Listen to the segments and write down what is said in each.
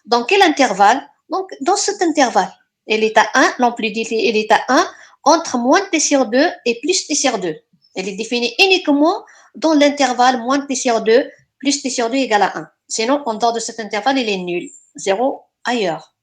Dans quel intervalle? Donc, dans cet intervalle. Elle est à 1, l'amplitude, elle est à 1, entre moins t sur 2 et plus t sur 2. Elle est définie uniquement dans l'intervalle moins t sur 2, plus t sur 2 égale à 1. Sinon, en dehors de cet intervalle, il est nul. 0 ailleurs.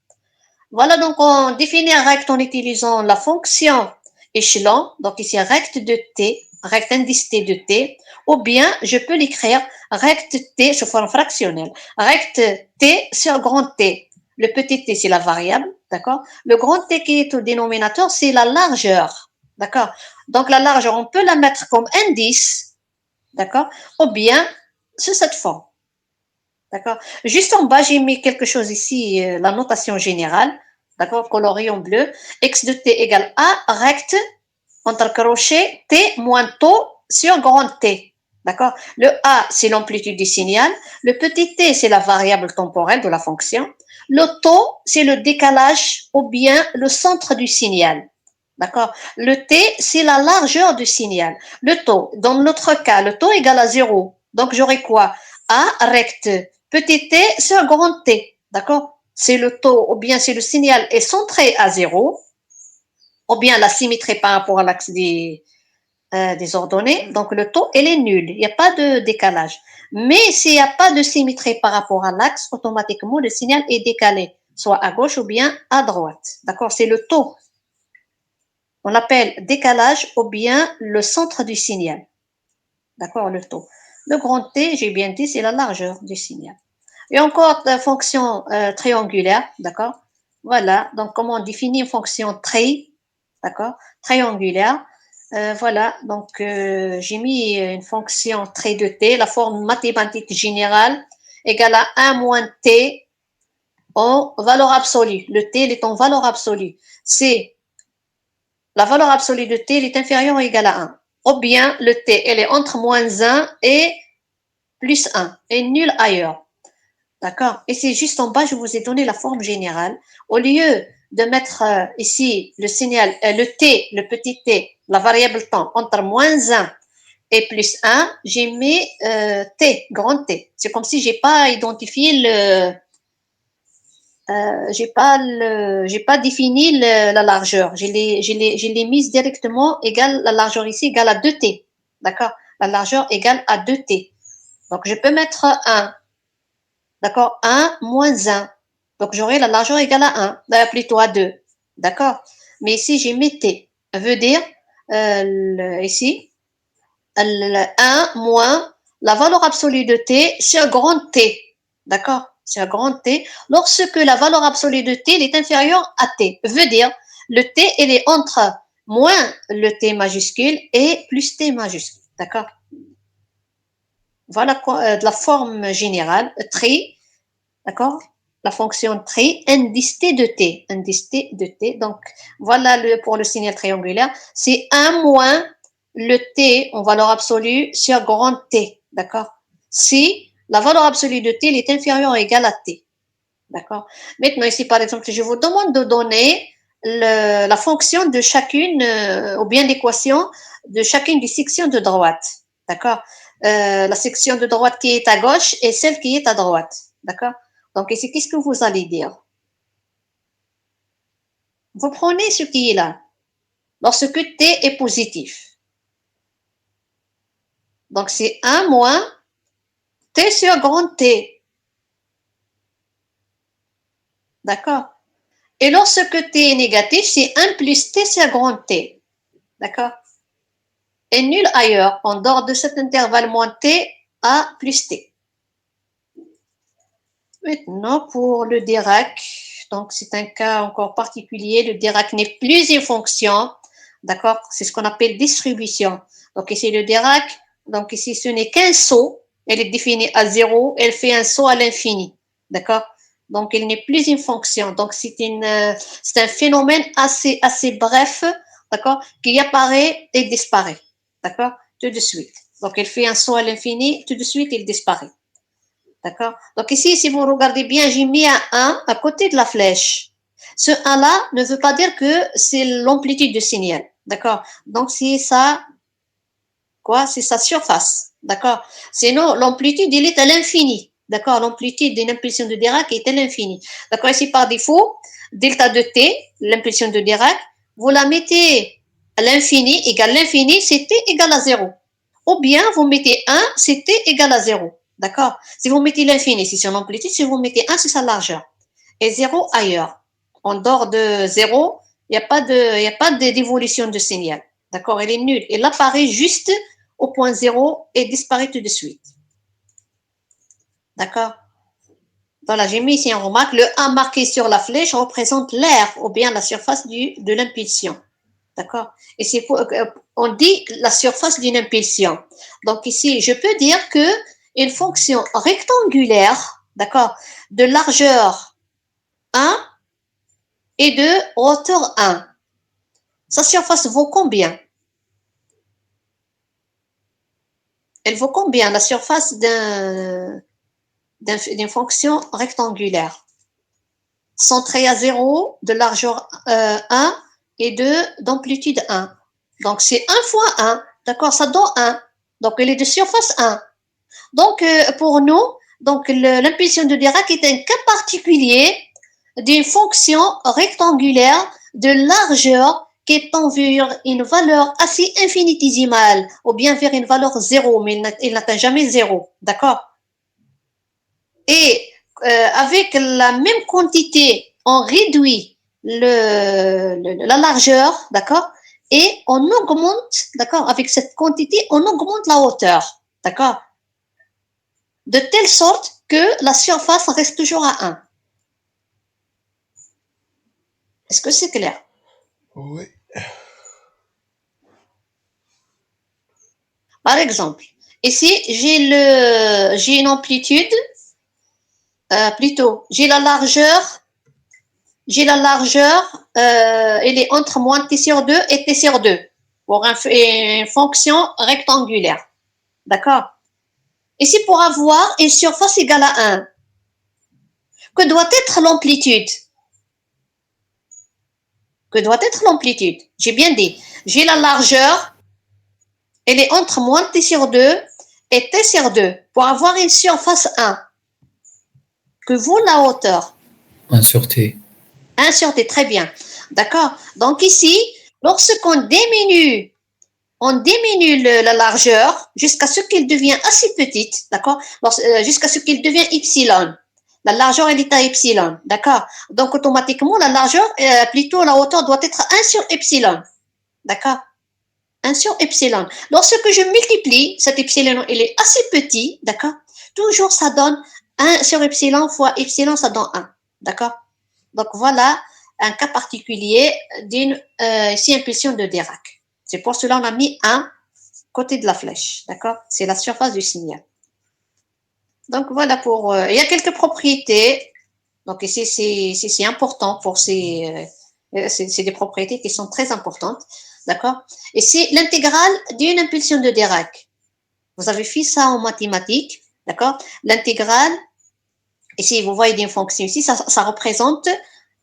Voilà, donc on définit un recte en utilisant la fonction échelon, donc ici recte de t, recte indice t de t, ou bien je peux l'écrire recte t sous forme fractionnelle, recte t sur grand T. Le petit t, c'est la variable, d'accord? Le grand T qui est au dénominateur, c'est la largeur, d'accord? Donc la largeur, on peut la mettre comme indice, d'accord? Ou bien sous cette forme. D'accord. Juste en bas, j'ai mis quelque chose ici, la notation générale, d'accord, colorée en bleu. X de t égale A, recte, entre crochets, t moins taux sur grand T. D'accord. Le A, c'est l'amplitude du signal. Le petit t, c'est la variable temporelle de la fonction. Le taux, c'est le décalage ou bien le centre du signal. D'accord. Le t, c'est la largeur du signal. Le taux, dans notre cas, le taux égale à 0. Donc, j'aurai quoi? A, recte, petit t sur grand T, d'accord? C'est le taux, ou bien si le signal est centré à 0, ou bien la symétrie par rapport à l'axe des ordonnées, donc le taux, elle est nul, il n'y a pas de décalage. Mais s'il n'y a pas de symétrie par rapport à l'axe, automatiquement, le signal est décalé, soit à gauche ou bien à droite, d'accord? C'est le taux. On l'appelle décalage ou bien le centre du signal, d'accord? Le taux. Le grand T, j'ai bien dit, c'est la largeur du signal. Et encore la fonction triangulaire, d'accord? Voilà, donc comment on définit une fonction d'accord? Triangulaire. Voilà, donc j'ai mis une fonction trait de t, la forme mathématique générale égale à 1 moins t en valeur absolue. Le t, il est en valeur absolue. C'est la valeur absolue de t, elle est inférieure ou égale à 1. Ou bien le t, elle est entre moins 1 et plus 1, et nul ailleurs. D'accord. Et c'est juste en bas, je vous ai donné la forme générale. Au lieu de mettre ici le signal, le t, le petit t, la variable temps, entre moins 1 et plus 1, j'ai mis t, grand T. C'est comme si j'ai pas identifié j'ai pas défini la largeur. Je l'ai mise directement égale, la largeur ici égale à 2t. D'accord. La largeur égale à 2t. Donc, je peux mettre 1. D'accord. 1 moins 1. Donc, j'aurai la largeur égale à 1, plutôt à 2. D'accord. Mais ici, j'ai mis t. Ça veut dire, ici, 1 moins la valeur absolue de t sur grand T. D'accord. Sur grand T. Lorsque la valeur absolue de t est inférieure à t. Veut dire, le t, il est entre moins le t majuscule et plus t majuscule. D'accord. Voilà de la forme générale. Tri. D'accord. La fonction tri, indice t de t. Indice t de t. Donc, voilà pour le signal triangulaire. C'est 1 moins le t en valeur absolue sur grand T. D'accord. Si la valeur absolue de t est inférieure ou égale à t. D'accord. Maintenant, ici, par exemple, je vous demande de donner la fonction de chacune, ou bien l'équation de chacune des sections de droite. D'accord. La section de droite qui est à gauche et celle qui est à droite. D'accord. Donc ici, qu'est-ce que vous allez dire? Vous prenez ce qui est là, lorsque t est positif. Donc c'est 1 moins t sur grand T. D'accord. Et lorsque t est négatif, c'est 1 plus t sur grand T. D'accord. Et nul ailleurs, en dehors de cet intervalle moins t à plus t. Maintenant, pour le Dirac, donc c'est un cas encore particulier. Le Dirac n'est plus une fonction, d'accord? C'est ce qu'on appelle distribution. Donc ici, le Dirac, donc ici, ce n'est qu'un saut. Elle est définie à 0, elle fait un saut à l'infini, d'accord? Donc, elle n'est plus une fonction. Donc, c'est un phénomène assez bref, d'accord? Qui apparaît et disparaît, d'accord? Tout de suite. Donc, elle fait un saut à l'infini, tout de suite, il disparaît. D'accord. Donc ici, si vous regardez bien, j'ai mis un 1 à côté de la flèche. Ce 1-là ne veut pas dire que c'est l'amplitude du signal. D'accord. Donc c'est ça, quoi, c'est sa surface. D'accord. Sinon, l'amplitude, il est à l'infini. d'accord, l'amplitude d'une impulsion de Dirac est à l'infini. D'accord, ici par défaut, delta de t, l'impulsion de Dirac, vous la mettez à l'infini, égale l'infini, c'est t égale à 0. Ou bien vous mettez 1, c'est t égale à 0. D'accord. Si vous mettez l'infini, c'est son amplitude. Si vous mettez 1, c'est sa largeur. Et 0 ailleurs. En dehors de 0, il n'y a pas d'évolution de signal. D'accord. Elle est nulle. Elle apparaît juste au point 0 et disparaît tout de suite. D'accord. Voilà, j'ai mis ici en remarque, le 1 marqué sur la flèche représente l'air ou bien la surface de l'impulsion. D'accord. Et c'est on dit la surface d'une impulsion. Donc ici, je peux dire que une fonction rectangulaire, d'accord, de largeur 1 et de hauteur 1, sa surface vaut combien? Elle vaut combien la surface d'une fonction rectangulaire centrée à 0, de largeur 1 et d'amplitude 1. Donc c'est 1 fois 1, d'accord, ça donne 1. Donc elle est de surface 1. Donc pour nous, donc l'impulsion de Dirac est un cas particulier d'une fonction rectangulaire de largeur qui tend vers une valeur assez infinitésimale ou bien vers une valeur 0, mais il n'atteint jamais 0. D'accord. Et avec la même quantité, on réduit la largeur, d'accord, et on augmente, d'accord, avec cette quantité, on augmente la hauteur, d'accord, de telle sorte que la surface reste toujours à 1. Est-ce que c'est clair? Oui. Par exemple, ici, j'ai une amplitude, plutôt, j'ai la largeur, elle est entre moins t sur 2 et t sur 2, pour une fonction rectangulaire. D'accord. Ici, pour avoir une surface égale à 1, que doit être l'amplitude? Que doit être l'amplitude? J'ai bien dit, j'ai la largeur, elle est entre moins t sur 2 et t sur 2, pour avoir une surface 1. Que vaut la hauteur? 1 sur t. 1 sur t, très bien. D'accord. Donc ici, lorsqu'on diminue la largeur jusqu'à ce qu'elle devienne assez petite, d'accord, jusqu'à ce qu'elle devienne epsilon. La largeur, elle est à epsilon, d'accord. Donc automatiquement, la largeur, plutôt la hauteur doit être 1 sur epsilon, d'accord. 1 sur epsilon. Lorsque je multiplie, cet epsilon, il est assez petit, d'accord, toujours ça donne 1 sur epsilon fois epsilon, ça donne 1, d'accord. Donc voilà un cas particulier d'une ici impulsion de Dirac. C'est pour cela qu'on a mis 1 côté de la flèche, d'accord. C'est la surface du signal. Donc voilà pour... il y a quelques propriétés. Donc ici, c'est important pour c'est des propriétés qui sont très importantes, d'accord. Et c'est l'intégrale d'une impulsion de Dirac. Vous avez fait ça en mathématiques, d'accord. L'intégrale, ici, vous voyez une fonction ici, ça représente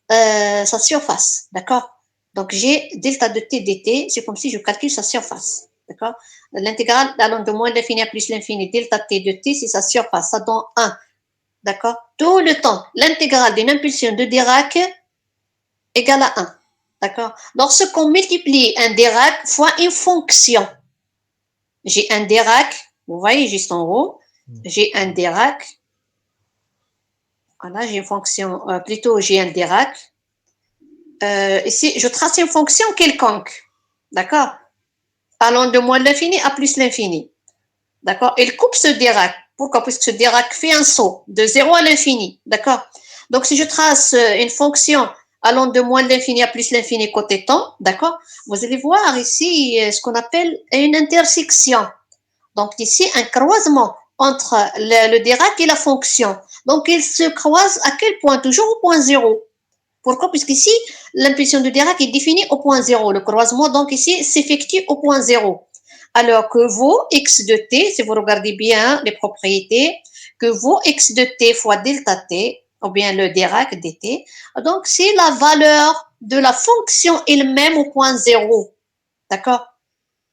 sa surface, d'accord. Donc j'ai delta de t dt, c'est comme si je calcule sa surface, d'accord. L'intégrale allant de moins l'infini à plus l'infini, delta t de t, c'est sa surface, ça donne 1, d'accord. Tout le temps, l'intégrale d'une impulsion de Dirac égale à 1, d'accord. Lorsqu'on multiplie un Dirac fois une fonction, j'ai un Dirac, vous voyez juste en haut, j'ai un Dirac, voilà, j'ai une fonction, plutôt j'ai un Dirac. Ici, je trace une fonction quelconque, d'accord, allant de moins l'infini à plus l'infini, d'accord. Elle coupe ce Dirac. Pourquoi? Puisque ce Dirac fait un saut de 0 à l'infini, d'accord. Donc, si je trace une fonction allant de moins l'infini à plus l'infini côté temps, d'accord, vous allez voir ici ce qu'on appelle une intersection. Donc, ici, un croisement entre le Dirac et la fonction. Donc, ils se croisent à quel point? Toujours au point 0. Pourquoi? Puisqu'ici, l'impulsion de Dirac est définie au point 0. Le croisement, donc ici, s'effectue au point 0. Alors que vos x de t, si vous regardez bien les propriétés, que vos x de t fois delta t, ou bien le Dirac dt, donc c'est la valeur de la fonction elle-même au point 0. D'accord?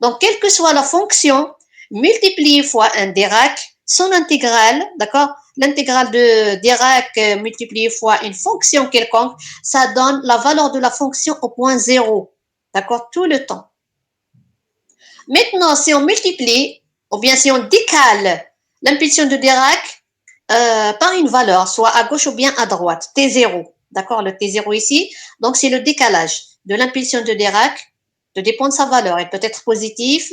Donc, quelle que soit la fonction, multipliée fois un Dirac, son intégrale, d'accord? L'intégrale de Dirac multipliée fois une fonction quelconque, ça donne la valeur de la fonction au point zéro, d'accord? Tout le temps. Maintenant, si on multiplie, ou bien si on décale l'impulsion de Dirac par une valeur, soit à gauche ou bien à droite, T0, d'accord? Le T0 ici, donc c'est le décalage de l'impulsion de Dirac, ça dépend de sa valeur, elle peut être positive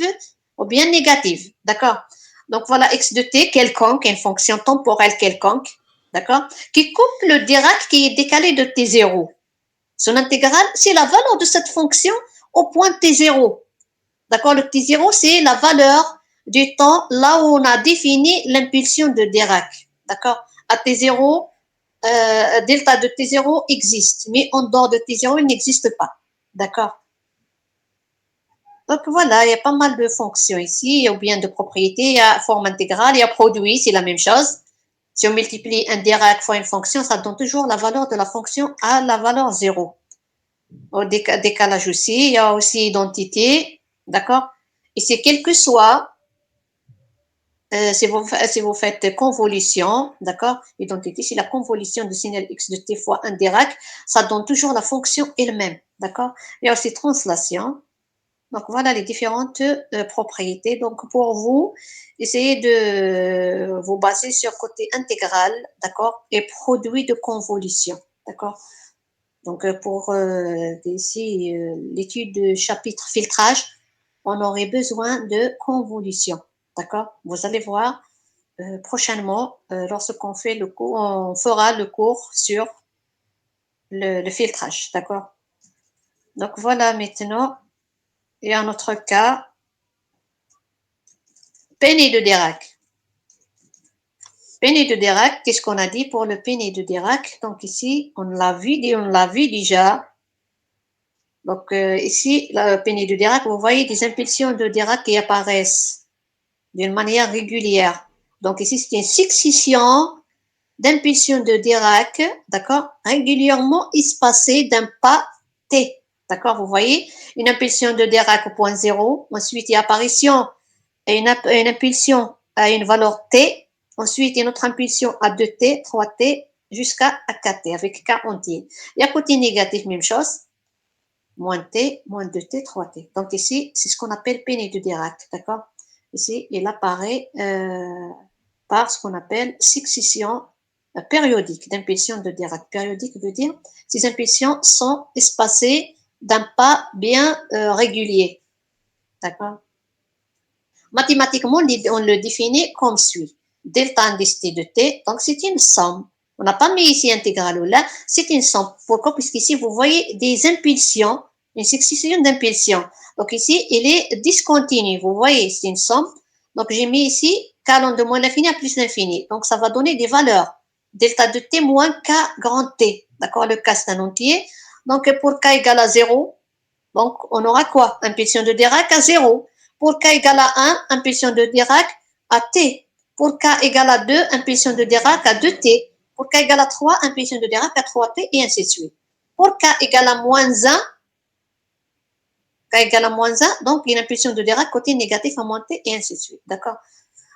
ou bien négative, d'accord? Donc voilà x de t quelconque, une fonction temporelle quelconque, d'accord? Qui coupe le Dirac qui est décalé de T0. Son intégrale, c'est la valeur de cette fonction au point T0. D'accord? Le T0, c'est la valeur du temps là où on a défini l'impulsion de Dirac. D'accord? À T0, delta de T0 existe, mais en dehors de T0, il n'existe pas. D'accord? Donc voilà, il y a pas mal de fonctions ici, ou bien de propriétés, il y a forme intégrale, il y a produit, c'est la même chose. Si on multiplie un Dirac fois une fonction, ça donne toujours la valeur de la fonction à la valeur 0. Au décalage aussi, il y a aussi identité, d'accord? Et c'est quel que soit, si vous faites convolution, d'accord? Identité, c'est la convolution du signal x de t fois un Dirac, ça donne toujours la fonction elle-même, d'accord? Il y a aussi translation. Donc voilà les différentes propriétés. Donc pour vous, essayez de vous baser sur côté intégral, d'accord, et produit de convolution, d'accord. Donc pour ici l'étude de chapitre filtrage, on aurait besoin de convolution, d'accord. Vous allez voir prochainement lorsqu'on fait le cours, on fera le cours sur le filtrage, d'accord. Donc voilà maintenant, il y a un autre cas. Peiné de Dirac. Peiné de Dirac, qu'est-ce qu'on a dit pour le peiné de Dirac? Donc ici, on l'a vu déjà. Donc ici, le peiné de Dirac, vous voyez des impulsions de Dirac qui apparaissent d'une manière régulière. Donc ici, c'est une succession d'impulsions de Dirac, d'accord, régulièrement espacées d'un pas t. D'accord, vous voyez, une impulsion de Dirac au point zéro, ensuite il y a apparition et une impulsion à une valeur t, ensuite une autre impulsion à 2t, 3t, jusqu'à 4t avec k entier. Et à côté négatif, même chose, moins t, moins 2t, 3t. Donc ici, c'est ce qu'on appelle peiné de Dirac, d'accord? Ici, il apparaît par ce qu'on appelle succession périodique d'impulsions de Dirac. Périodique veut dire ces impulsions sont espacées d'un pas bien régulier, d'accord? Mathématiquement, on le définit comme suit. Delta indice t de t, donc c'est une somme. On n'a pas mis ici intégrale ou là, c'est une somme. Pourquoi? Puisqu'ici, vous voyez des impulsions, une succession d'impulsions. Donc ici, il est discontinu. Vous voyez, c'est une somme. Donc j'ai mis ici k de moins l'infini à plus l'infini. Donc ça va donner des valeurs. Delta de t moins k grand t. D'accord? Le k c'est un entier. Donc pour k égale à 0, donc, on aura quoi? Impulsion de Dirac à 0. Pour k égale à 1, impulsion de Dirac à t. Pour k égale à 2, impulsion de Dirac à 2t. Pour k égale à 3, impulsion de Dirac à 3t, et ainsi de suite. Pour k égale à moins 1, k égale à moins 1, donc une impulsion de Dirac côté négatif à moins t, et ainsi de suite. D'accord?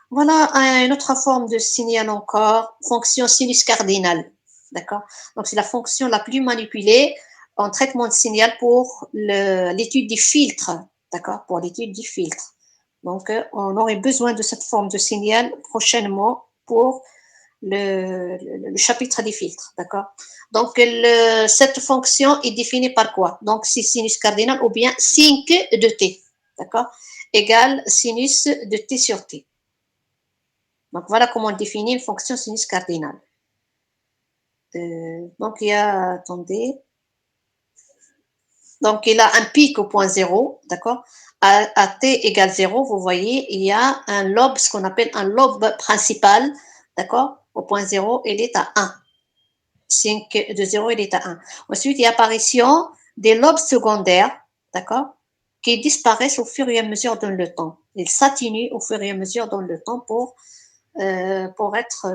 Voilà une autre forme de signal encore, fonction sinus cardinale. D'accord? Donc, c'est la fonction la plus manipulée en traitement de signal pour l'étude des filtres. D'accord? Pour l'étude des filtres. Donc, on aurait besoin de cette forme de signal prochainement pour le chapitre des filtres. D'accord? Donc, cette fonction est définie par quoi? Donc, c'est sinus cardinal ou bien sinc de t. D'accord? Égale sinus de t sur t. Donc voilà comment on définit une fonction sinus cardinale. Donc il y a, attendez, donc il a un pic au point zéro, d'accord? À t égale 0, vous voyez, il y a un lobe, ce qu'on appelle un lobe principal, d'accord? Au point zéro, il est à 1. 5 de 0, il est à 1. Ensuite, il y a apparition des lobes secondaires, d'accord? Qui disparaissent au fur et à mesure dans le temps. Ils s'atténuent au fur et à mesure dans le temps pour être,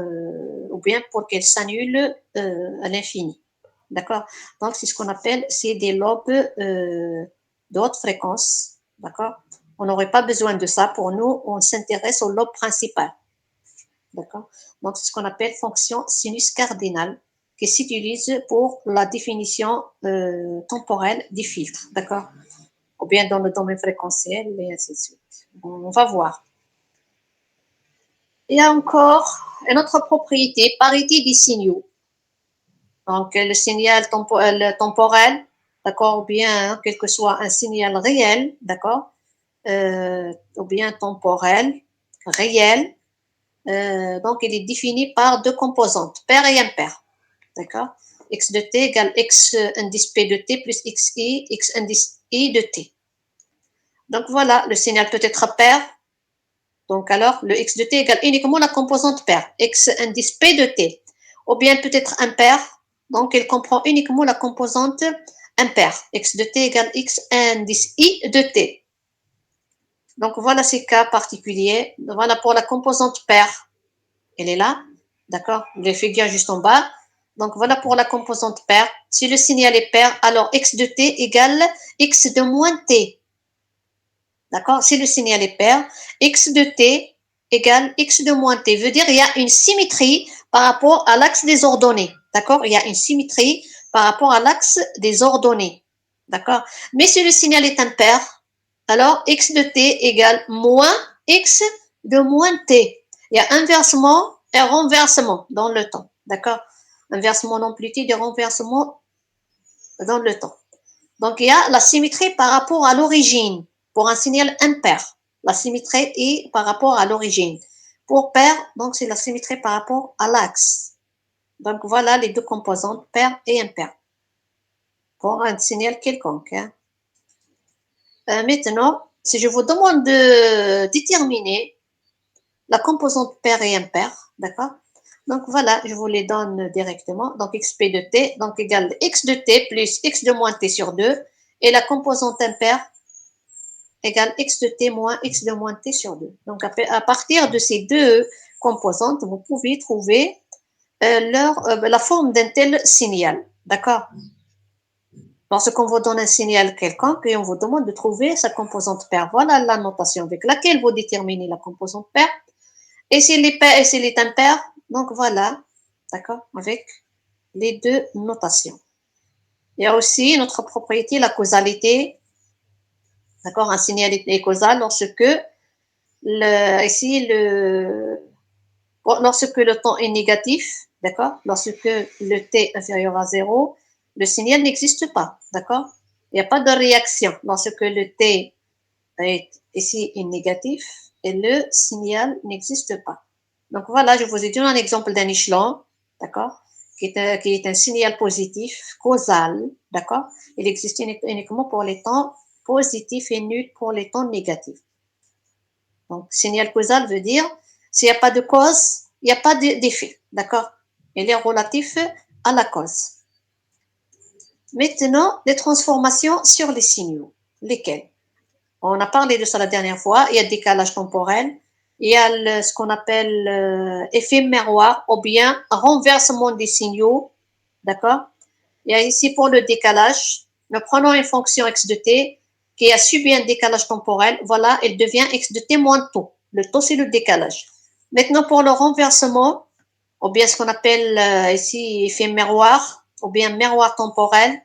ou bien pour qu'elle s'annule à l'infini. D'accord? Donc, c'est ce qu'on appelle, c'est des lobes de haute fréquence. D'accord? On n'aurait pas besoin de ça pour nous, on s'intéresse au lobe principal. d'accord? Donc, c'est ce qu'on appelle fonction sinus cardinale qui s'utilise pour la définition temporelle des filtres, d'accord? Ou bien dans le domaine fréquentiel, et ainsi de suite. On va voir. Il y a encore une autre propriété, parité des signaux. Donc, le signal temporel, d'accord, ou bien quel que soit un signal réel, d'accord, ou bien temporel, réel, donc il est défini par deux composantes, pair et impair, d'accord. X de t égale x indice p de t plus xi, x indice i de t. Donc voilà, le signal peut être pair. Donc alors, le x de t égale uniquement la composante paire, x indice p de t. Ou bien peut-être impair, donc il comprend uniquement la composante impaire, x de t égale x indice i de t. Donc voilà ces cas particuliers. Voilà pour la composante paire. Elle est là, d'accord? Les figures juste en bas. Donc voilà pour la composante paire. Si le signal est paire, alors x de t égale x de moins t. D'accord? Si le signal est paire, x de t égale x de moins t. Veut dire il y a une symétrie par rapport à l'axe des ordonnées. D'accord? Il y a une symétrie par rapport à l'axe des ordonnées. D'accord? Mais si le signal est impair, alors x de t égale moins x de moins t. Il y a inversement et renversement dans le temps. D'accord? Inversement d'amplitude et renversement dans le temps. Donc, il y a la symétrie par rapport à l'origine. Pour un signal impair, la symétrie est par rapport à l'origine. Pour pair, donc c'est la symétrie par rapport à l'axe. Donc, voilà les deux composantes, pair et impair, pour un signal quelconque. Hein. Maintenant, si je vous demande de déterminer la composante pair et impair, d'accord? Donc, voilà, je vous les donne directement. Donc, xp de t, donc égale x de t plus x de moins t sur 2. Et la composante impaire égale x de t moins x de moins t sur 2. Donc, à partir de ces deux composantes, vous pouvez trouver la forme d'un tel signal. D'accord? Lorsqu'on vous donne un signal quelconque et on vous demande de trouver sa composante paire, voilà la notation avec laquelle vous déterminez la composante paire. Et s'il est pair et s'il est impair, donc voilà, d'accord, avec les deux notations. Il y a aussi notre propriété, la causalité. D'accord, un signal est causal lorsque lorsque le temps est négatif, d'accord, lorsque le t est inférieur à 0, le signal n'existe pas, d'accord. Il n'y a pas de réaction lorsque le t est ici est négatif et le signal n'existe pas. Donc voilà, je vous ai donné un exemple d'un échelon, d'accord, qui est un signal positif, causal, d'accord. Il existe uniquement pour les temps positifs et nul pour les temps négatifs. Donc, signal causal veut dire s'il n'y a pas de cause, il n'y a pas d'effet, d'accord. Il est relatif à la cause. Maintenant, les transformations sur les signaux. Lesquelles? On a parlé de ça la dernière fois. Il y a décalage temporel. Il y a ce qu'on appelle effet miroir ou bien renversement des signaux. D'accord? Il y a ici pour le décalage, nous prenons une fonction x de t qui a subi un décalage temporel. Voilà, elle devient x de t moins taux. Le taux, c'est le décalage. Maintenant, pour le renversement, ou bien ce qu'on appelle ici effet miroir, ou bien miroir temporel.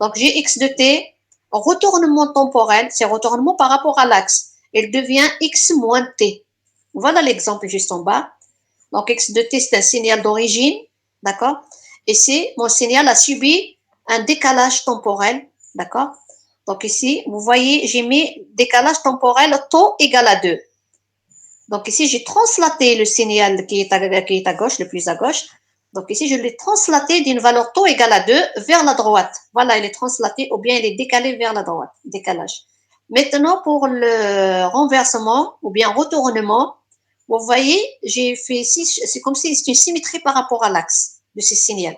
Donc, j'ai x de t, retournement temporel, c'est retournement par rapport à l'axe. Elle devient x moins t. Voilà l'exemple juste en bas. Donc, x de t, c'est un signal d'origine, d'accord? Ici, mon signal a subi un décalage temporel, d'accord? Donc ici, vous voyez, j'ai mis décalage temporel taux égal à 2. Donc ici, j'ai translaté le signal qui est à gauche, le plus à gauche. Donc ici, je l'ai translaté d'une valeur taux égale à 2 vers la droite. Voilà, il est translaté ou bien il est décalé vers la droite, décalage. Maintenant, pour le renversement ou bien retournement, vous voyez, j'ai fait ici, c'est comme si c'est une symétrie par rapport à l'axe de ce signal.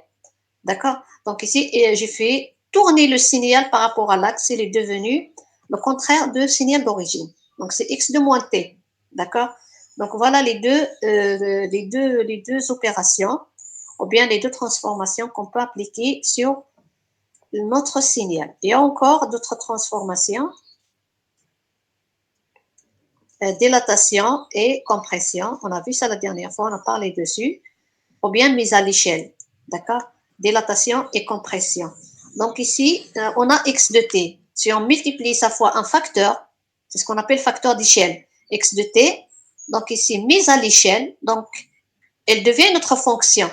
D'accord? Donc ici, j'ai fait tourner le signal par rapport à l'axe, il est devenu le contraire de signal d'origine. Donc c'est x de moins t. D'accord? Donc voilà les deux opérations, ou bien les deux transformations qu'on peut appliquer sur notre signal. Il y a encore d'autres transformations. dilatation et compression. On a vu ça la dernière fois, on a parlé dessus. Ou bien mise à l'échelle. D'accord? Dilatation et compression. Donc ici, on a x de t. Si on multiplie ça fois un facteur, c'est ce qu'on appelle facteur d'échelle. X de t, donc ici, mise à l'échelle, donc elle devient notre fonction.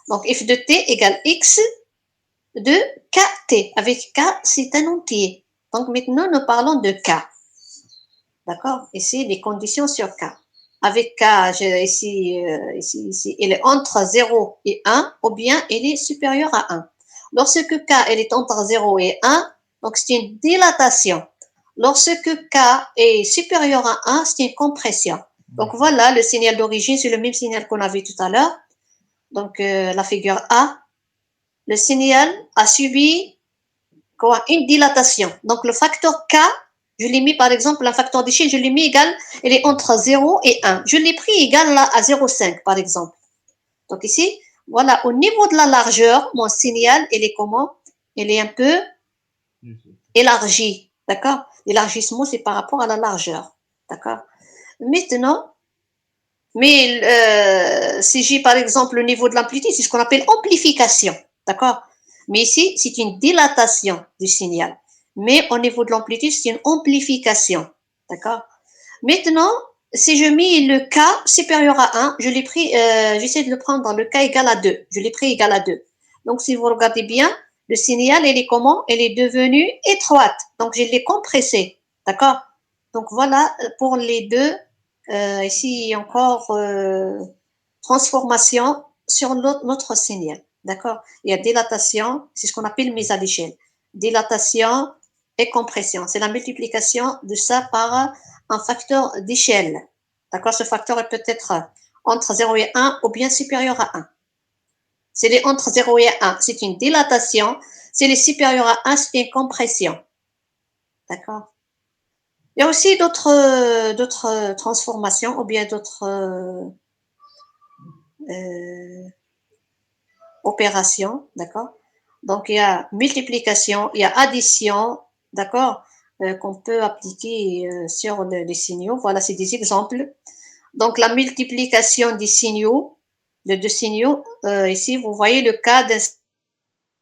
Donc f de t égale x de kt. Avec k, c'est un entier. Donc maintenant, nous parlons de k. D'accord? Ici, les conditions sur k. Avec k, ici, il est entre 0 et 1, ou bien il est supérieur à 1. Lorsque k, il est entre 0 et 1, donc c'est une dilatation. Lorsque k est supérieur à 1, c'est une compression. Donc voilà, le signal d'origine, c'est le même signal qu'on a vu tout à l'heure. Donc la figure A, le signal a subi quoi? Une dilatation. Donc le facteur K, je l'ai mis par exemple, un facteur d'échelle, je l'ai mis égal, il est entre 0 et 1. Je l'ai pris égal là, à 0,5 par exemple. Donc ici, voilà, au niveau de la largeur, mon signal, il est comment? Il est un peu élargi. D'accord? L'élargissement, c'est par rapport à la largeur. D'accord? Maintenant, mais si j'ai par exemple le niveau de l'amplitude, c'est ce qu'on appelle amplification. D'accord? Mais ici, c'est une dilatation du signal. Mais au niveau de l'amplitude, c'est une amplification. D'accord? Maintenant, si je mets le K supérieur à 1, je l'ai pris, j'essaie de le prendre dans le K égal à 2. Je l'ai pris égal à 2. Donc, si vous regardez bien, le signal, il est comment? Il est devenu étroite. Donc, je l'ai compressé. D'accord? Donc, voilà pour les deux. Ici, encore transformation sur notre signal. D'accord? Il y a dilatation, c'est ce qu'on appelle mise à l'échelle. Dilatation et compression. C'est la multiplication de ça par un facteur d'échelle. D'accord? Ce facteur est peut-être entre 0 et 1 ou bien supérieur à 1. C'est les entre 0 et 1, c'est une dilatation. C'est les supérieur à 1, c'est une compression. D'accord? Il y a aussi d'autres transformations ou bien d'autres opérations, d'accord? Donc, il y a multiplication, il y a addition, d'accord, qu'on peut appliquer sur les signaux. Voilà, c'est des exemples. Donc, la multiplication des signaux, de deux signaux, ici, vous voyez le cas d'un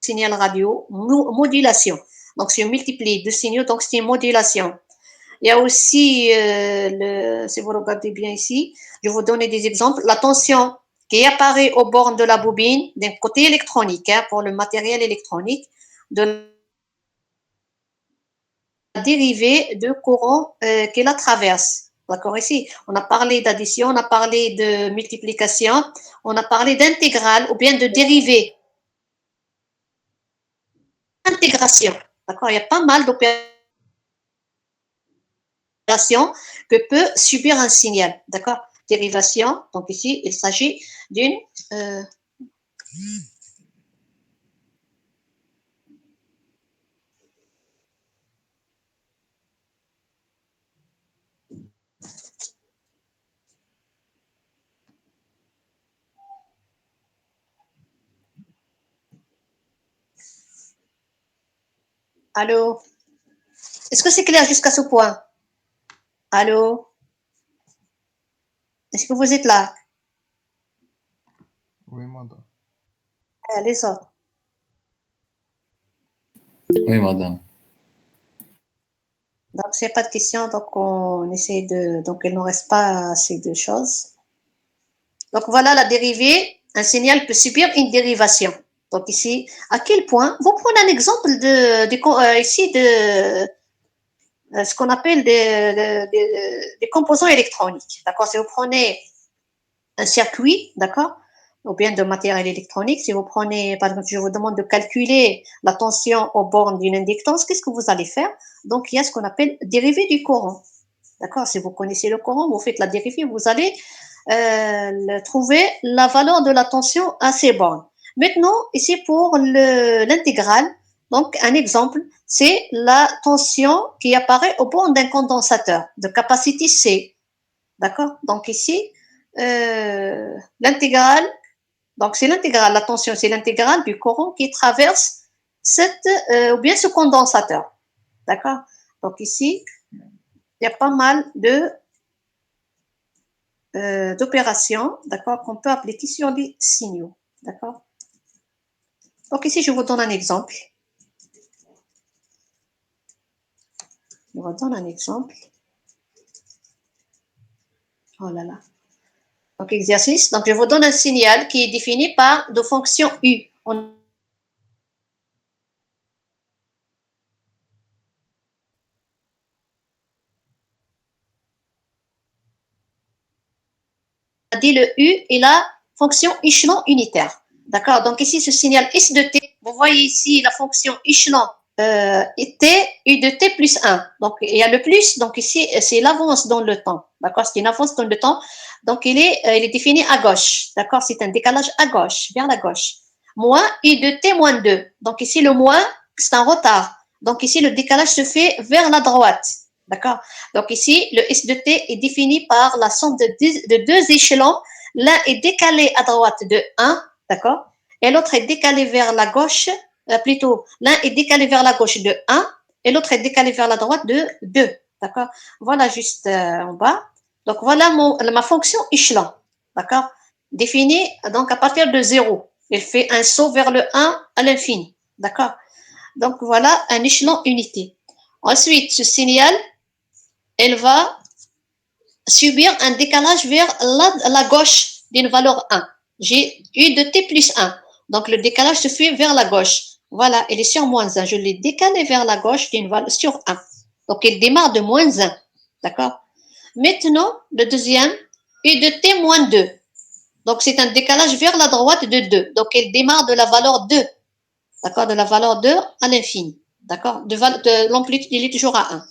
signal radio, modulation. Donc, si on multiplie deux signaux, donc c'est une modulation. Il y a aussi, si vous regardez bien ici, je vais vous donner des exemples. La tension qui apparaît aux bornes de la bobine, d'un côté électronique, hein, pour le matériel électronique, de la dérivée de courant qui la traverse. D'accord, ici, on a parlé d'addition, on a parlé de multiplication, on a parlé d'intégrale ou bien de dérivée. Intégration. D'accord, il y a pas mal d'opérations que peut subir un signal. D'accord? Dérivation. Donc ici, il s'agit d'une allô? Est-ce que c'est clair jusqu'à ce point? Allô? Est-ce que vous êtes là? Oui, madame. Les autres. Oui, madame. Donc, s'il n'y a pas de questions, donc on essaie de. Donc, il ne nous reste pas ces deux choses. Donc, voilà la dérivée. Un signal peut subir une dérivation. Donc, ici, à quel point? Vous prenez un exemple ici de ce qu'on appelle des composants électroniques. D'accord? Si vous prenez un circuit, d'accord, ou bien de matériel électronique, si vous prenez, par exemple, je vous demande de calculer la tension aux bornes d'une inductance, qu'est-ce que vous allez faire? Donc, il y a ce qu'on appelle dérivée du courant. D'accord? Si vous connaissez le courant, vous faites la dérivée, vous allez trouver la valeur de la tension à ces bornes. Maintenant, ici pour l'intégrale, donc un exemple, c'est la tension qui apparaît au bornes d'un condensateur de capacité C. D'accord? Donc ici, l'intégrale, donc c'est l'intégrale, la tension, c'est l'intégrale du courant qui traverse ou bien ce condensateur. D'accord? Donc ici, il y a pas mal de d'opérations, d'accord, qu'on peut appliquer sur les signaux, d'accord. Donc ici, je vous donne un exemple. Je vous donne un exemple. Oh là là. Donc exercice. Donc je vous donne un signal qui est défini par de fonction U. On a dit le U et la fonction échelon unitaire. D'accord. Donc ici, ce signal S de T, vous voyez ici la fonction échelon T, U de T plus 1. Donc il y a le plus, donc ici, c'est l'avance dans le temps. D'accord. C'est une avance dans le temps. Donc il est défini à gauche. D'accord. C'est un décalage à gauche, vers la gauche. Moins U de T moins 2. Donc ici, le moins, c'est un retard. Donc ici, le décalage se fait vers la droite. D'accord. Donc ici, le S de T est défini par la somme de deux échelons. L'un est décalé à droite de 1, d'accord, et l'autre est décalé vers la gauche, plutôt, l'un est décalé vers la gauche de 1 et l'autre est décalé vers la droite de 2, d'accord. Voilà juste en bas. Donc voilà ma fonction échelon, d'accord, définie donc à partir de 0. Elle fait un saut vers le 1 à l'infini, d'accord. Donc voilà un échelon unité. Ensuite, ce signal, elle va subir un décalage vers la gauche d'une valeur 1. J'ai eu de t plus 1. Donc le décalage se fait vers la gauche. Voilà, elle est sur moins 1. Je l'ai décalé vers la gauche d'une valeur sur 1. Donc elle démarre de moins 1. D'accord. Maintenant, le deuxième, u de t moins 2. Donc c'est un décalage vers la droite de 2. Donc elle démarre de la valeur 2. D'accord, de la valeur 2 à l'infini. D'accord, de l'amplitude, il est toujours à 1.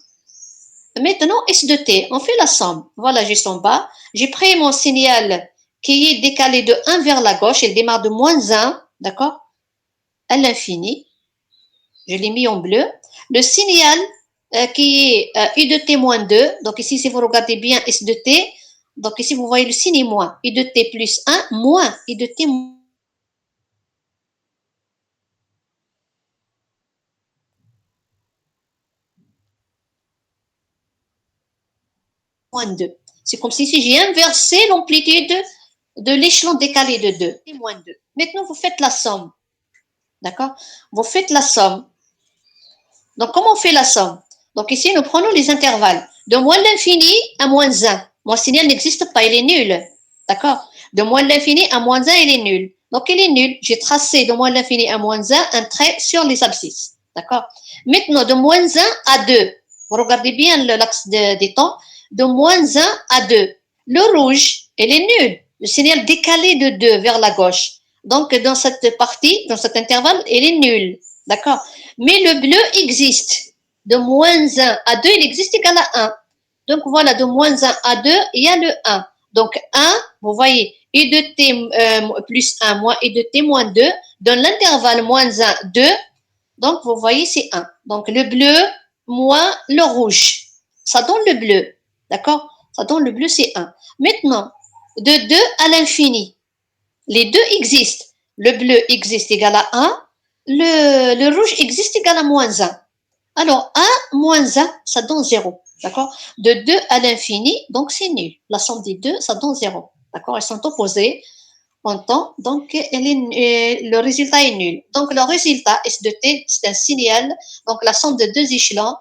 Maintenant, S de T, on fait la somme. Voilà, juste en bas. J'ai pris mon signal qui est décalé de 1 vers la gauche. Il démarre de moins 1, d'accord, à l'infini. Je l'ai mis en bleu. Le signal qui est U de T moins 2. Donc ici, si vous regardez bien S de T, donc ici, vous voyez le signe moins. U de T plus 1 moins U de T moins 2. C'est comme si j'ai inversé l'amplitude de l'échelon décalé de 2. T moins 2. Maintenant, vous faites la somme. D'accord. Vous faites la somme. Donc, comment on fait la somme? Donc, ici, nous prenons les intervalles. De moins l'infini à moins 1. Mon signal n'existe pas, il est nul. D'accord? De moins l'infini à moins 1, il est nul. Donc, il est nul. J'ai tracé de moins l'infini à moins 1 un trait sur les abscisses. D'accord? Maintenant, de moins 1 à 2. Vous regardez bien l'axe des temps. De moins 1 à 2. Le rouge, il est nul. Le signal décalé de 2 vers la gauche. Donc, dans cette partie, dans cet intervalle, il est nul. D'accord? Mais le bleu existe. De moins 1 à 2, il existe égal à 1. Donc voilà, de moins 1 à 2, il y a le 1. Donc 1, vous voyez, u de t plus 1 moins u de t moins 2, dans l'intervalle moins 1, 2, donc vous voyez, c'est 1. Donc le bleu moins le rouge. Ça donne le bleu. D'accord? Ça donne le bleu, c'est 1. Maintenant, de 2 à l'infini, les deux existent. Le bleu existe égal à 1, le rouge existe égal à moins 1. Alors, 1 moins 1, ça donne 0. D'accord? De 2 à l'infini, donc c'est nul. La somme des deux, ça donne 0. D'accord? Elles sont opposées en temps, donc le résultat est nul. Donc, le résultat S de T, c'est un signal. Donc, la somme de deux échelons,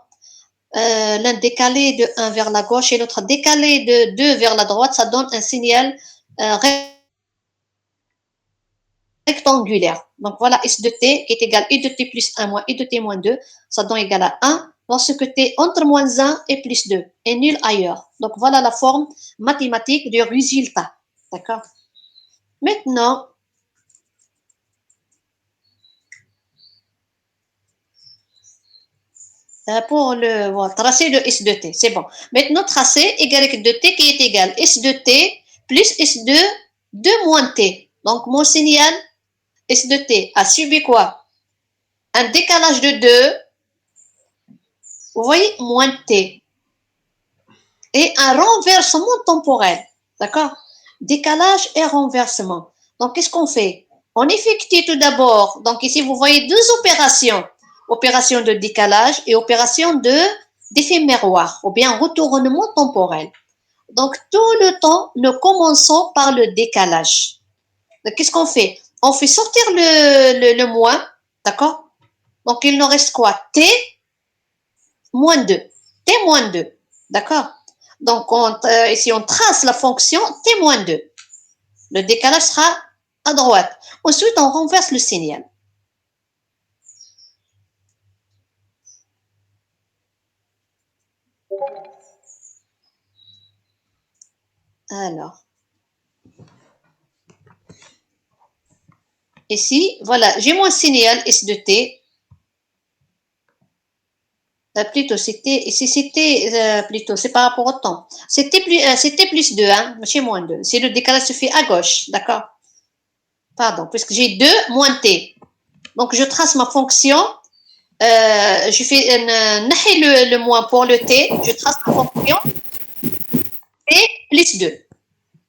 l'un décalé de 1 vers la gauche et l'autre décalé de 2 vers la droite, ça donne un signal rectangulaire. Donc voilà, S de T est égal à U de T plus 1 moins U de T moins 2, ça donne égal à 1 lorsque T entre moins 1 et plus 2 est nul ailleurs. Donc voilà la forme mathématique du résultat. D'accord? Maintenant, pour le voilà, tracer le S de T, c'est bon. Maintenant, tracer Y de T qui est égal à S de T plus S de 2 moins T. Donc mon signal S de T a subi quoi? Un décalage de 2, vous voyez, moins T. Et un renversement temporel. D'accord? Décalage et renversement. Donc, qu'est-ce qu'on fait? On effectue tout d'abord, donc ici, vous voyez deux opérations. Opération de décalage et opération d'éphéméroir, ou bien retournement temporel. Donc, tout le temps, nous commençons par le décalage. Qu'est-ce qu'on fait? On fait sortir le moins, d'accord? Donc, il nous reste quoi? T moins 2. T moins 2, d'accord? Donc, ici, on trace la fonction T moins 2. Le décalage sera à droite. Ensuite, on renverse le signal. Alors, ici, voilà, j'ai mon signal S de T. Plutôt, plutôt, c'est par rapport au temps. C'était plus 2, hein, chez moins 2. Si le décalage se fait à gauche, d'accord? Pardon, puisque j'ai 2 moins T. Donc, je trace ma fonction. Je fais le moins pour le T. Je trace ma fonction T plus 2.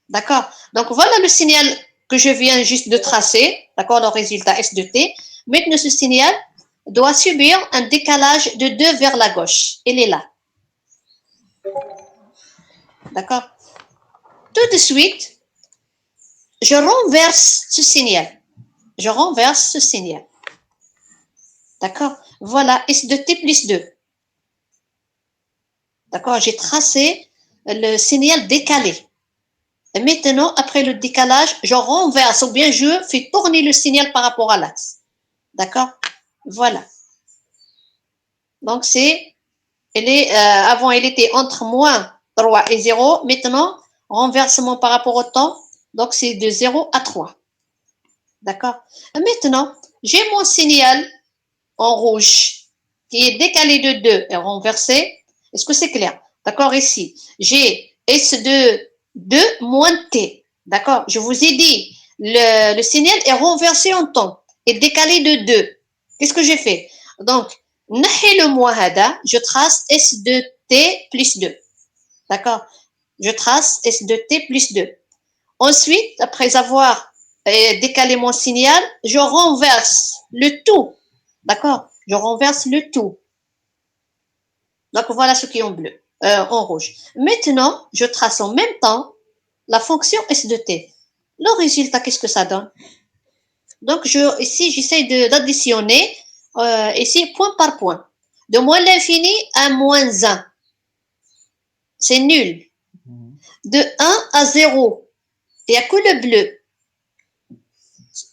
D'accord? Donc, voilà le signal que je viens juste de tracer. D'accord? Le résultat S de T. Maintenant, ce signal doit subir un décalage de 2 vers la gauche. Il est là. D'accord? Tout de suite, je renverse ce signal. Je renverse ce signal. D'accord? Voilà, S de T plus 2. D'accord? J'ai tracé le signal décalé. Et maintenant, après le décalage, je renverse ou bien je fais tourner le signal par rapport à l'axe. D'accord? Voilà. Donc, avant, il était entre moins 3 et 0. Maintenant, renversement par rapport au temps. Donc, c'est de 0 à 3. D'accord? Maintenant, j'ai mon signal en rouge qui est décalé de 2 et renversé. Est-ce que c'est clair? D'accord, ici, j'ai S de 2 moins T. D'accord? Je vous ai dit, le signal est renversé en temps et décalé de 2. Qu'est-ce que j'ai fait? Donc, le muahada, je trace S de T plus 2. D'accord? Je trace S de T plus 2. Ensuite, après avoir décalé mon signal, je renverse le tout. D'accord? Je renverse le tout. Donc, voilà ce qui est en bleu, en rouge. Maintenant, je trace en même temps la fonction S de T. Le résultat, qu'est-ce que ça donne? Donc, ici, j'essaie d'additionner, ici, point par point. De moins l'infini à moins 1. C'est nul. De 1 à 0. Il n'y a que le bleu.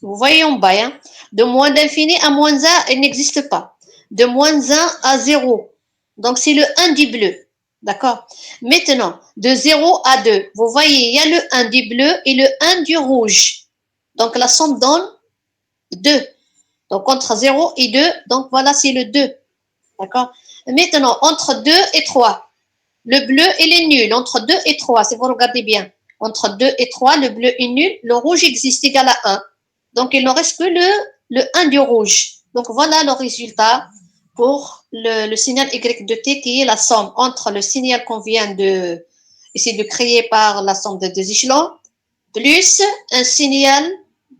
Vous voyez en bas, hein? De moins d'infini à moins 1, il n'existe pas. De moins 1 à 0. Donc, c'est le 1 du bleu. D'accord? Maintenant, de 0 à 2. Vous voyez, il y a le 1 du bleu et le 1 du rouge. Donc, la somme donne 2. Donc, entre 0 et 2, donc voilà, c'est le 2. D'accord? Maintenant, entre 2 et 3. Le bleu, il est nul. Entre 2 et 3, si vous regardez bien. Entre 2 et 3, le bleu est nul. Le rouge existe égal à 1. Donc, il ne reste que le 1 du rouge. Donc, voilà le résultat pour le signal Y de T qui est la somme entre le signal qu'on vient essayer de créer par la somme de deux échelons, plus un signal,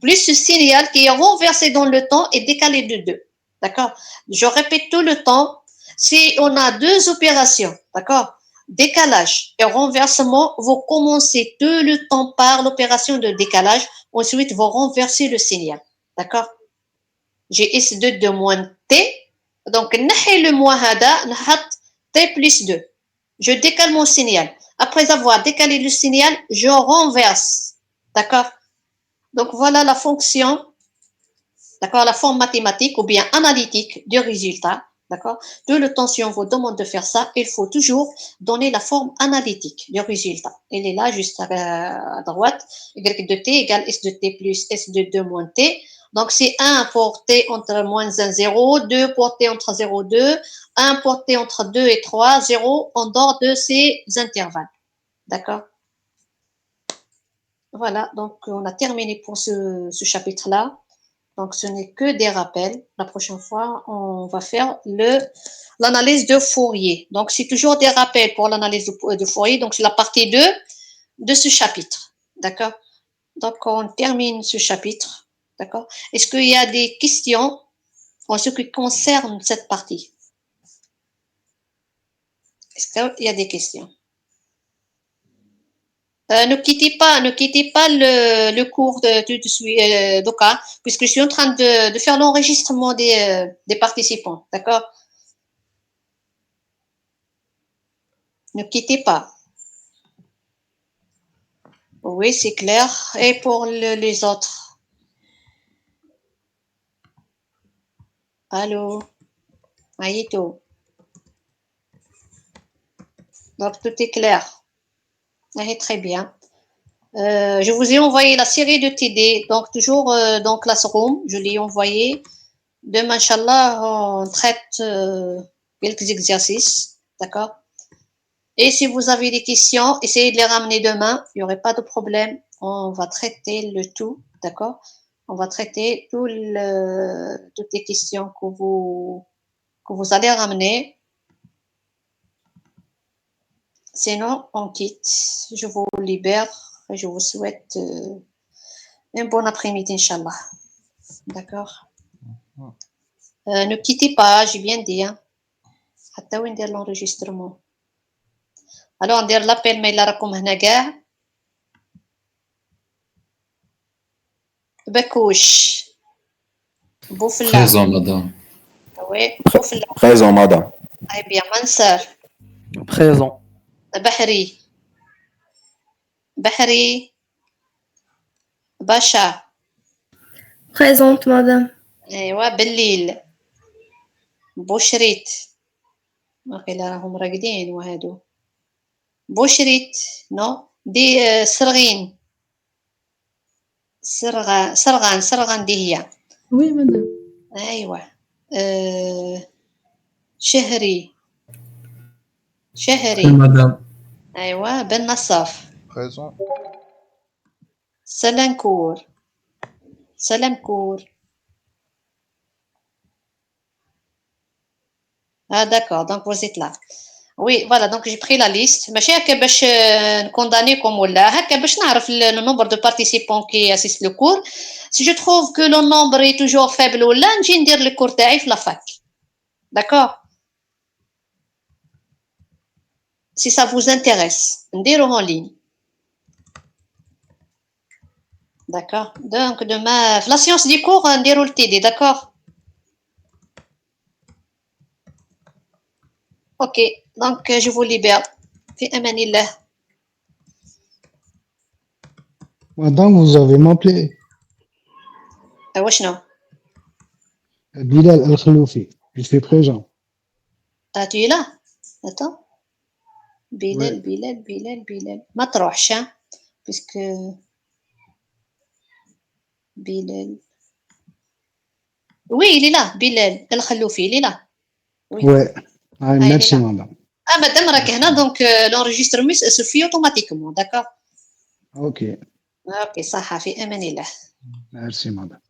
plus ce signal qui est renversé dans le temps et décalé de 2. D'accord? Je répète tout le temps. Si on a deux opérations, d'accord? Décalage et renversement, vous commencez tout le temps par l'opération de décalage. Ensuite, vous renversez le signal. D'accord? J'ai S2 de moins T. Donc, le muahada, T plus 2. Je décale mon signal. Après avoir décalé le signal, je renverse. D'accord? Donc, voilà la fonction, d'accord, la forme mathématique ou bien analytique du résultat. D'accord? Tout le temps, si on vous demande de faire ça, il faut toujours donner la forme analytique du résultat. Elle est là, juste à droite. Y de t égale S de t plus S de 2 moins t. Donc, c'est 1 pour t entre moins 1, 0, 2 pour t entre 0, 2, 1 pour t entre 2 et 3, 0 en dehors de ces intervalles. D'accord? Voilà, donc on a terminé pour ce chapitre-là. Donc, ce n'est que des rappels. La prochaine fois, on va faire l'analyse de Fourier. Donc, c'est toujours des rappels pour l'analyse de Fourier. Donc, c'est la partie 2 de ce chapitre. D'accord? Donc, on termine ce chapitre. D'accord? Est-ce qu'il y a des questions en ce qui concerne cette partie? Est-ce qu'il y a des questions? Ne quittez pas le cours de suite, d'Oka, puisque je suis en train de faire l'enregistrement des participants. D'accord? Ne quittez pas. Oui, c'est clair. Et pour les autres? Allô? Aïto. Donc, tout est clair. Très bien. Je vous ai envoyé la série de TD, donc toujours dans Classroom, je l'ai envoyé. Demain, Inch'Allah, on traite quelques exercices, d'accord? Et si vous avez des questions, essayez de les ramener demain, il n'y aurait pas de problème. On va traiter le tout, d'accord? On va traiter toutes les questions que vous allez ramener. Sinon, on quitte. Je vous libère et je vous souhaite un bon après-midi, Inch'Allah. D'accord? Ne quittez pas, j'ai bien dit. Hein. حتى وين ندير l'enregistrement. Alors, ندير l'appel ما إلا راكم هنا كاع. بكوش. بوفلا. Présent, madame. Oui, بوفلا. Présent, madame. Très bien. Mansour. Présent. بحري. بحري. باشا. Présente, madame. أيوا بالليل. بوشريت. واقيلا راهم راقدين وهادو. بوشريت. نو. دي سرغين. سرغان دي هي. Oui, madame. أيوا. شهري. Oui, madame. أيوا بن نصاف. Présent. سلنكور. Ah d'accord, donc vous êtes là. Oui, voilà, donc j'ai pris la liste. ماشي هكا باش نكوندانيكم ولا هكا باش نعرف le nombre de participants qui assistent le cours. Si je trouve que le nombre est toujours faible ولا نجي ندير le cours تاعي في la fac. D'accord? Si ça vous intéresse, نديروه en ligne. D'accord? Donc demain, la séance du cours, نديرو le TD, d'accord? Ok, donc je vous libère. في أمان الله. Madame, vous avez m'appelé. وشنو؟ Bilal Al-Khaloufi. Je suis présent. Ah, tu es là? Attends. Ouais. Bilal. ما تروحش hein, puisque Bilal. Oui, il est là, Bilal El-Khaloufi, il est là. Oui. Ouais. Ah, Ah, il est merci, là. madame. Ah, madame راك هنا, donc l'enregistrement se fait automatiquement, d'accord? Ok. Ok, صح في أمان الله. Merci, madame.